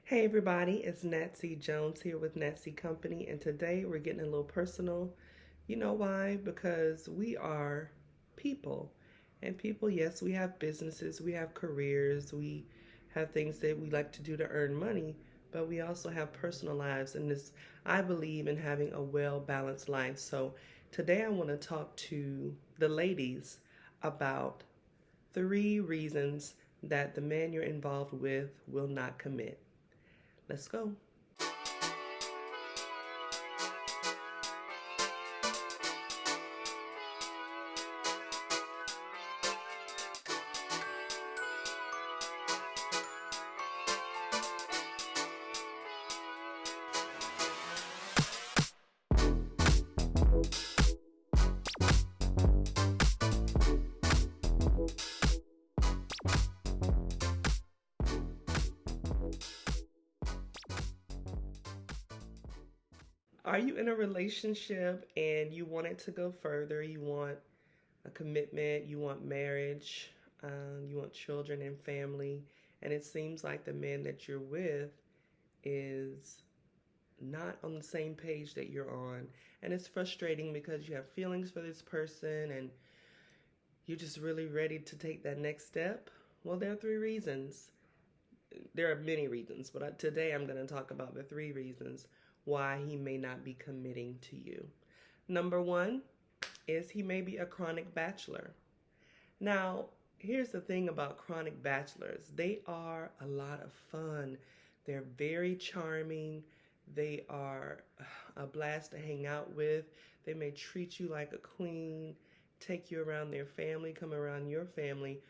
Hey everybody, it's Nat C Jones here with Nat C Company, and today we're getting a little personal. You know why? Because we are people. And people, yes, we have businesses, we have careers, we have things that we like to do to earn money, but we also have personal lives. And this, I believe in having a well balanced life. So today I want to talk to the ladies about 3 reasons that the man you're involved with will not commit. Let's go. Are you in a relationship and you want it to go further? You want a commitment, you want marriage, you want children and family, and it seems like the man that you're with is not on the same page that you're on. And it's frustrating because you have feelings for this person and you're just really ready to take that next step. Well, there are 3 reasons. There are many reasons, but today I'm going to talk about the 3 reasons why he may not be committing to you. Number one is he may be a chronic bachelor. Now, here's the thing about chronic bachelors, they are a lot of fun. They're very charming. They are a blast to hang out with. They may treat you like a queen, take you around their family, come around your family,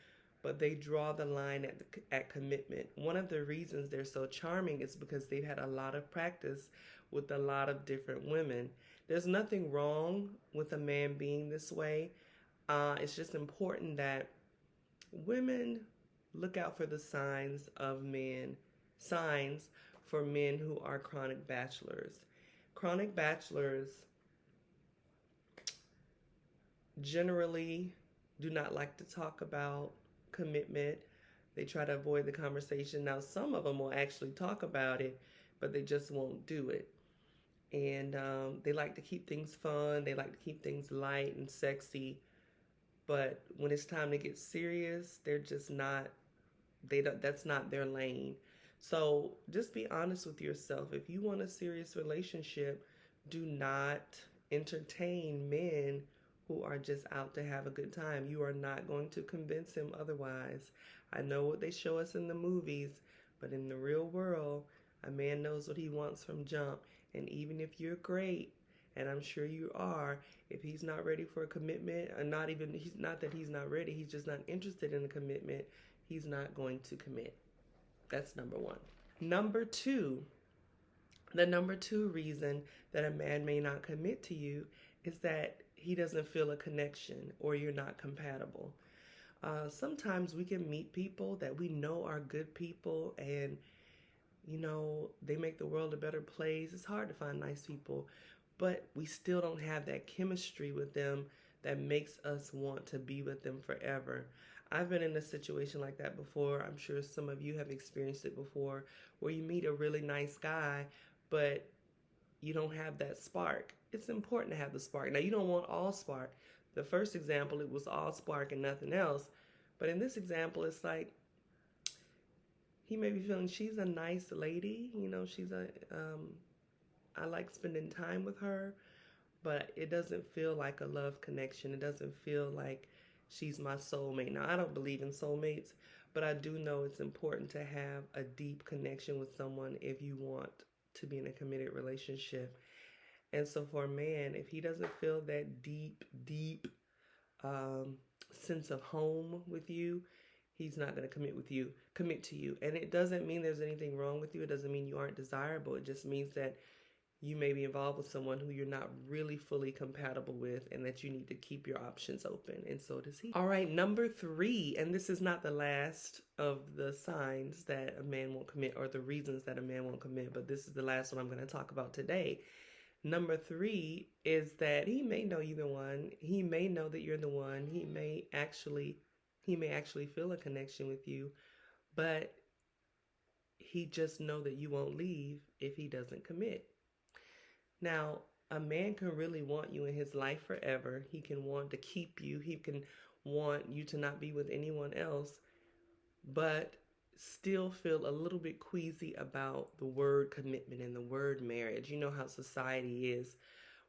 but they draw the line at commitment. One of the reasons they're so charming is because they've had a lot of practice with a lot of different women. There's nothing wrong with a man being this way. It's just important that women look out for the signs for men who are chronic bachelors. Chronic bachelors generally do not like to talk about commitment. They try to avoid the conversation. Now, some of them will actually talk about it, but they just won't do it. And they like to keep things fun. They like to keep things light and sexy. But when it's time to get serious, they're just not. They don't. That's not their lane. So just be honest with yourself. If you want a serious relationship, do not entertain men who are just out to have a good time. You are not going to convince him otherwise. I know what they show us in the movies, but in the real world, a man knows what he wants from jump. And even if you're great, and I'm sure you are, if he's not ready for a commitment, and he's not that he's not ready, he's just not interested in a commitment, he's not going to commit. That's number one. Number two, the number 2 reason that a man may not commit to you is that he doesn't feel a connection or you're not compatible. Sometimes we can meet people that we know are good people and they make the world a better place. It's hard to find nice people, but we still don't have that chemistry with them that makes us want to be with them forever. I've been in a situation like that before. I'm sure some of you have experienced it before, where you meet a really nice guy, but you don't have that spark. It's important to have the spark. Now, you don't want all spark. The first example, it was all spark and nothing else. But in this example, it's like he may be feeling she's a nice lady. I like spending time with her, but it doesn't feel like a love connection. It doesn't feel like she's my soulmate. Now, I don't believe in soulmates, but I do know it's important to have a deep connection with someone if you want to be in a committed relationship. And so for a man, if he doesn't feel that deep um, sense of home with you, he's not going to commit to you. And it doesn't mean there's anything wrong with you. It doesn't mean you aren't desirable. It just means that you may be involved with someone who you're not really fully compatible with and that you need to keep your options open. And so does he. All right, number 3, and this is not the last of the signs that a man won't commit or the reasons that a man won't commit, but this is the last one I'm going to talk about today. Number 3 is that he may know you're the one. He may know that you're the one. He may actually feel a connection with you, but he just know that you won't leave if he doesn't commit. Now, a man can really want you in his life forever. He can want to keep you. He can want you to not be with anyone else, but still feel a little bit queasy about the word commitment and the word marriage. You know how society is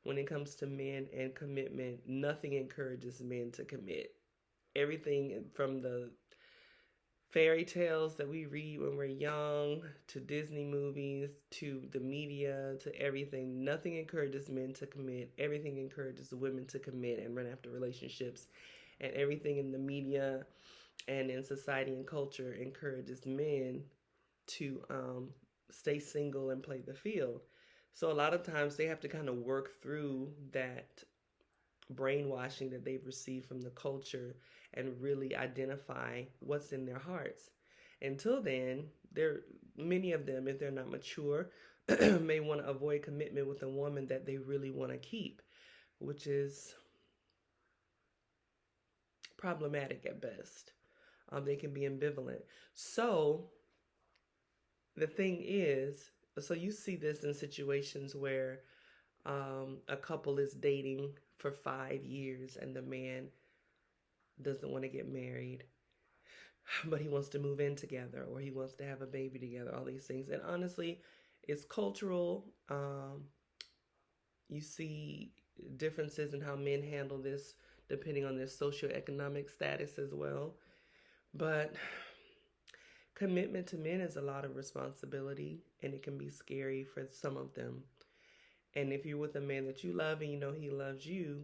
when it comes to men and commitment. Nothing encourages men to commit. Everything from the fairy tales that we read when we're young, to Disney movies, to the media, to everything. Nothing encourages men to commit. Everything encourages women to commit and run after relationships. And everything in the media and in society and culture encourages men to stay single and play the field. So a lot of times they have to kind of work through that brainwashing that they've received from the culture and really identify what's in their hearts. Until then, there many of them, if they're not mature, may want to avoid commitment with a woman that they really want to keep, which is problematic at best. They can be ambivalent. So the thing is, so you see this in situations where a couple is dating for 5 years and the man doesn't want to get married, but he wants to move in together or he wants to have a baby together, all these things. And honestly, it's cultural. You see differences in how men handle this depending on their socioeconomic status as well. But commitment to men is a lot of responsibility and it can be scary for some of them. And if you're with a man that you love and you know he loves you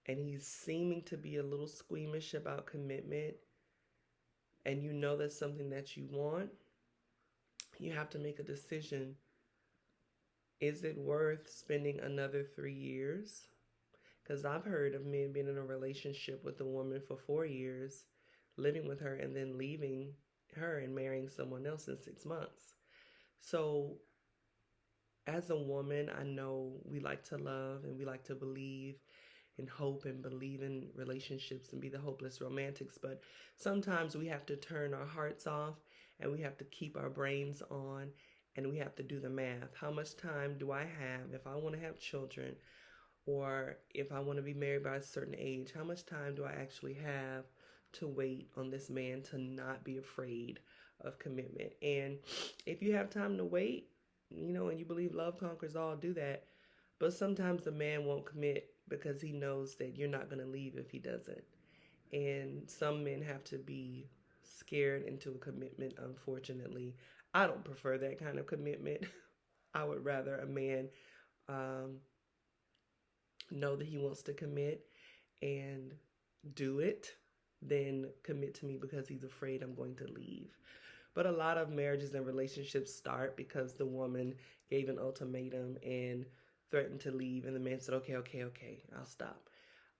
and he's seeming to be a little squeamish about commitment and you know that's something that you want, you have to make a decision. Is it worth spending another 3 years? Because I've heard of men being in a relationship with a woman for 4 years, living with her, and then leaving her and marrying someone else in 6 months. So as a woman, I know we like to love and we like to believe and hope and believe in relationships and be the hopeless romantics, but sometimes we have to turn our hearts off and we have to keep our brains on and we have to do the math. How much time do I have if I want to have children or if I want to be married by a certain age? How much time do I actually have to wait on this man to not be afraid of commitment? And if you have time to wait, and you believe love conquers all, do that. But sometimes the man won't commit because he knows that you're not going to leave if he doesn't. And some men have to be scared into a commitment, unfortunately. I don't prefer that kind of commitment. I would rather a man know that he wants to commit and do it than commit to me because he's afraid I'm going to leave. But a lot of marriages and relationships start because the woman gave an ultimatum and threatened to leave, and the man said, okay, I'll stop.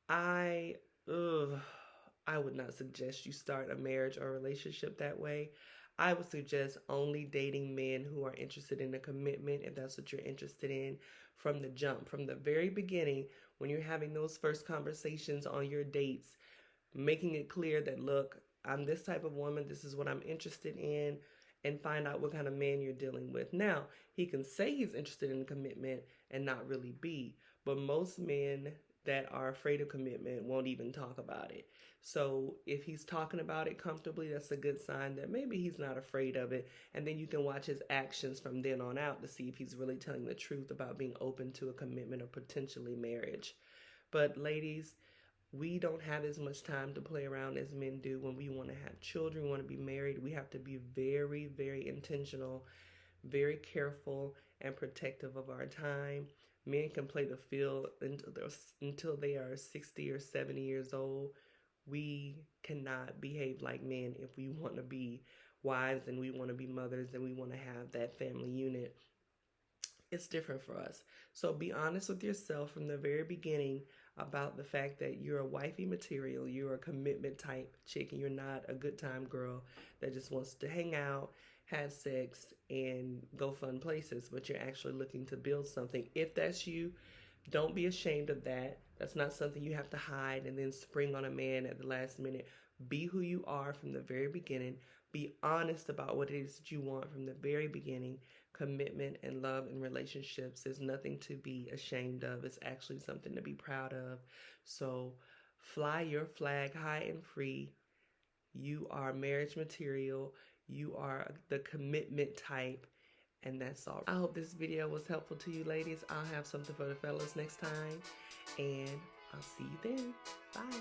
I would not suggest you start a marriage or a relationship that way. I would suggest only dating men who are interested in a commitment, if that's what you're interested in, from the jump, from the very beginning, when you're having those first conversations on your dates, making it clear that, look, I'm this type of woman, this is what I'm interested in, and find out what kind of man you're dealing with. Now, he can say he's interested in commitment and not really be, but most men that are afraid of commitment won't even talk about it. So if he's talking about it comfortably, that's a good sign that maybe he's not afraid of it. And then you can watch his actions from then on out to see if he's really telling the truth about being open to a commitment or potentially marriage. But ladies, we don't have as much time to play around as men do. When we want to have children, we want to be married, we have to be very, very intentional, very careful, and protective of our time. Men can play the field until they are 60 or 70 years old. We cannot behave like men if we want to be wives and we want to be mothers and we want to have that family unit. It's different for us. So be honest with yourself from the very beginning about the fact that you're a wifey material, you're a commitment type chick, and you're not a good time girl that just wants to hang out, have sex, and go fun places, but you're actually looking to build something. If that's you, don't be ashamed of that. That's not something you have to hide and then spring on a man at the last minute. Be who you are from the very beginning. Be honest about what it is that you want from the very beginning. Commitment and love and relationships is nothing to be ashamed of. It's actually something to be proud of. So fly your flag high and free. You are marriage material. You are the commitment type. And that's all. I hope this video was helpful to you, ladies. I'll have something for the fellas next time. And I'll see you then. Bye.